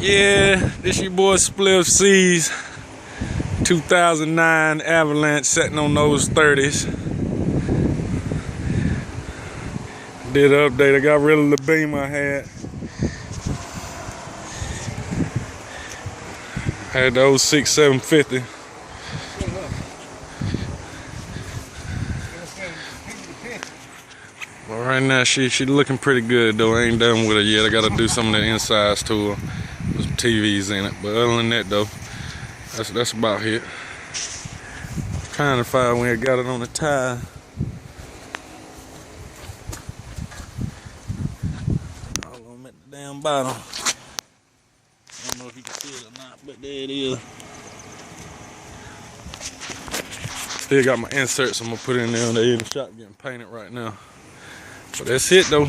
Yeah, this your boy Spliff C's 2009 Avalanche sitting on those 30s. Did an update. I got rid of the beam I had. Had the 06 750. Well, right now she looking pretty good though. I ain't done with her yet. I gotta do some of the insides to her. There's some TVs in it, but other than that though, that's about it. Trying to find when I got it on the tie. All of them at the damn bottom. I don't know if you can see it or not, but there it is. Still got my inserts I'm gonna put in there. They're in the shop getting painted right now. But that's it though.